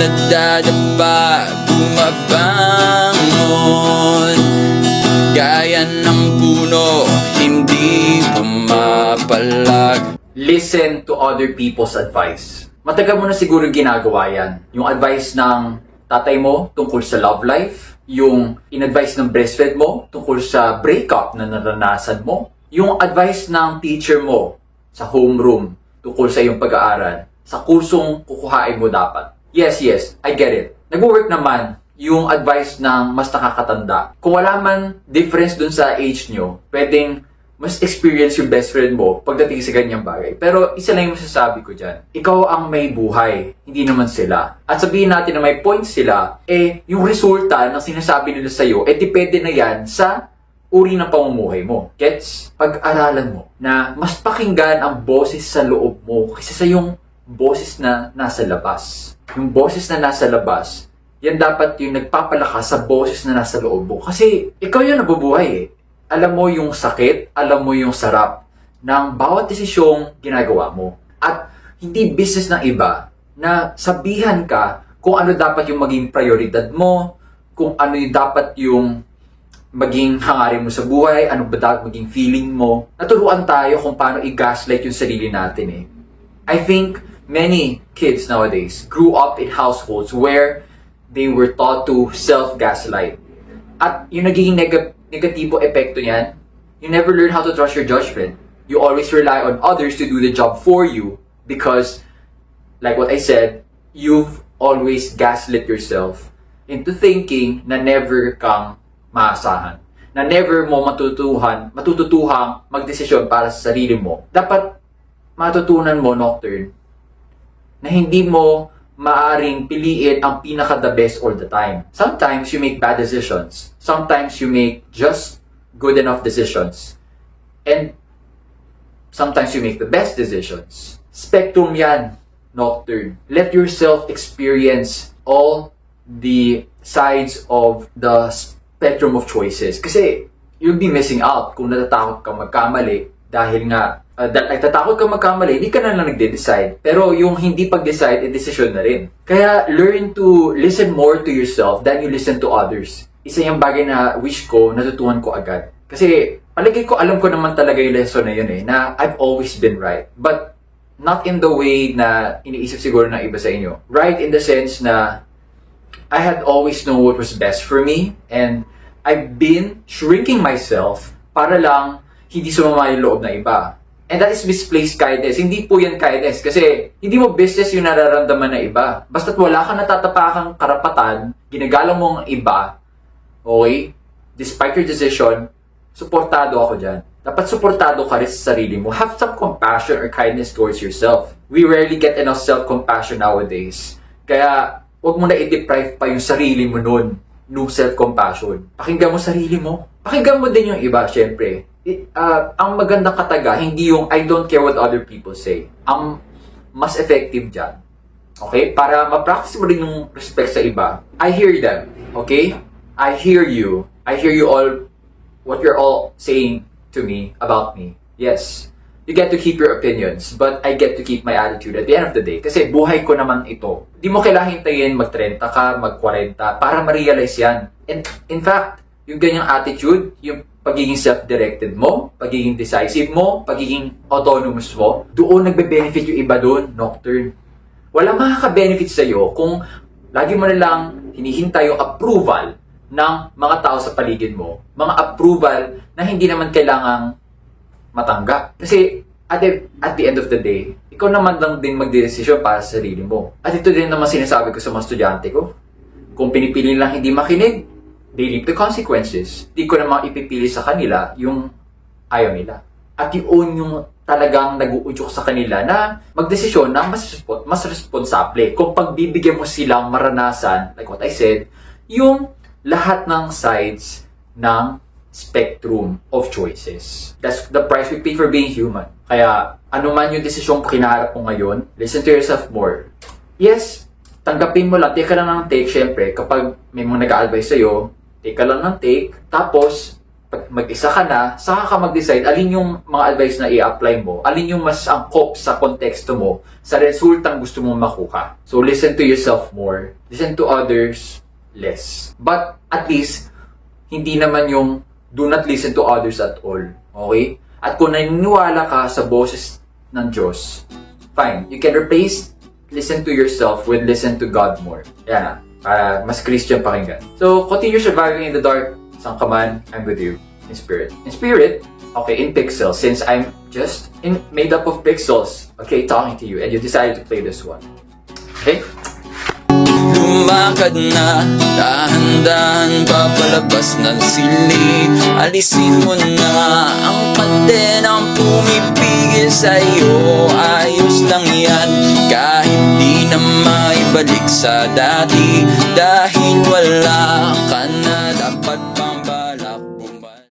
nadadapa, bumabangon. Gaya ng puno, hindi pumapalag. Listen to other people's advice. Matagal mo na siguro ginagawa yan. Yung advice ng tatay mo tungkol sa love life, yung in-advice ng best friend mo tungkol sa breakup na naranasan mo, yung advice ng teacher mo sa homeroom tungkol sa iyong pag-aaral, sa kursong kukuhain mo dapat. Yes, I get it. Nag-work naman yung advice ng mas nakakatanda. Kung wala man difference dun sa age nyo, pwedeng mas experience yung best friend mo pagdating sa ganyang bagay. Pero isa lang yung masasabi ko dyan. Ikaw ang may buhay, hindi naman sila. At sabihin natin na may points sila, yung resulta ng sinasabi nila sa'yo, depende na yan sa uri ng pamumuhay mo. Gets? Pag-aralan mo na mas pakinggan ang boses sa loob mo kaysa sa yung boses na nasa labas. Yung boses na nasa labas, yan dapat yung nagpapalakas sa boses na nasa loob mo. Kasi ikaw yung nabubuhay Alam mo yung sakit, alam mo yung sarap ng bawat desisyong ginagawa mo. At hindi business ng iba na sabihan ka kung ano dapat yung maging prioridad mo, kung ano yung dapat yung maging hangarin mo sa buhay, ano ba dapat maging feeling mo. Naturuan tayo kung paano i-gaslight yung sarili natin I think many kids nowadays grew up in households where they were taught to self-gaslight. At yung naging negatibo epekto niyan, you never learn how to trust your judgment. You always rely on others to do the job for you because, like what I said, you've always gaslit yourself into thinking na never kang maasahan. Na never mo matututuhang magdesisyon para sa sarili mo. Dapat matutunan mo, Nocturne, na hindi mo maaring piliin ang pinaka-the best all the time. Sometimes you make bad decisions. Sometimes you make just good enough decisions. And sometimes you make the best decisions. Spectrum yan, Nocturne. Let yourself experience all the sides of the spectrum of choices. Kasi you'll be missing out kung natatakot ka magkamali dahil nga nagtatakot ka magkamali, hindi ka na lang nagde-decide. Pero yung hindi pag-decide, decision na rin. Kaya learn to listen more to yourself than you listen to others. Isa yung bagay na wish ko, natutuhan ko agad. Kasi palagay ko, alam ko naman talaga yung lesson na yun na I've always been right. But not in the way na iniisip siguro ng iba sa inyo. Right in the sense na I had always known what was best for me and I've been shrinking myself para lang hindi sumama yung loob ng iba. And that is misplaced kindness. Hindi po yan kindness kasi hindi mo business yung nararamdaman ng iba. Basta't wala kang natatapakang karapatan, ginagalang mo ang iba, okay? Despite your decision, suportado ako dyan. Dapat suportado ka rin sa sarili mo. Have some compassion or kindness towards yourself. We rarely get enough self-compassion nowadays. Kaya, huwag mo na i-deprive pa yung sarili mo nun, nung self-compassion. Pakinggan mo sarili mo. Pakinggan mo din yung iba, syempre. Ang magandang kataga, hindi yung I don't care what other people say. Ang mas effective dyan. Okay? Para ma-practice mo rin yung respect sa iba. I hear them. Okay? I hear you. I hear you all, what you're all saying to me, about me. Yes. You get to keep your opinions, but I get to keep my attitude at the end of the day. Kasi buhay ko naman ito. Di mo kailangan hintayin mag-30 ka, mag-40 para ma-realize yan. And in fact, yung ganyang attitude, yung pagiging self-directed mo, pagiging decisive mo, pagiging autonomous mo, doon nagbe-benefit yung iba doon, Nocturne. Wala makaka-benefit sa'yo kung lagi mo na lang hinihintay yung approval ng mga tao sa paligid mo. Mga approval na hindi naman kailangang matanggap. Kasi at the end of the day, ikaw naman lang din magdedesisyon para sa sarili mo. At ito din naman sinasabi ko sa mga estudyante ko. Kung pinipili lang hindi makinig, they reap the consequences. Di ko namang ipipili sa kanila yung ayaw nila. At yun yung talagang nag-uudyok sa kanila na magdesisyon na mas responsable. Kung pagbibigyan mo silang maranasan, like what I said, yung lahat ng sides ng spectrum of choices. That's the price we pay for being human. Kaya, ano man yung desisyong kinaharap mo ngayon, listen to yourself more. Yes, tanggapin mo lang, take ka lang ng take, syempre, kapag may mga nag-a-advise sa'yo, take ka lang ng take, tapos, pag mag-isa ka na, saka ka mag-decide alin yung mga advice na i-apply mo, alin yung mas angkop sa konteksto mo, sa resultang gusto mong makuha. So, listen to yourself more. Listen to others less. But, at least, hindi naman yung do not listen to others at all. Okay? At kung naniniwala ka sa boses ng Diyos, fine. You can replace listen to yourself with listen to God more. Yan na. Para mas Christian pakinggan. So, continue surviving in the dark. Saan ka man, I'm with you. In spirit. In spirit, okay, in pixels. Since I'm just made up of pixels, okay, talking to you, and you decided to play this one. Okay? Lumakad na, dahan-dahan papalabas ng sili. Alisin mo na ang kadenang pumipigil sa'yo. Ayos lang yan, kahit di na maibalik sa dati. Dahil wala ka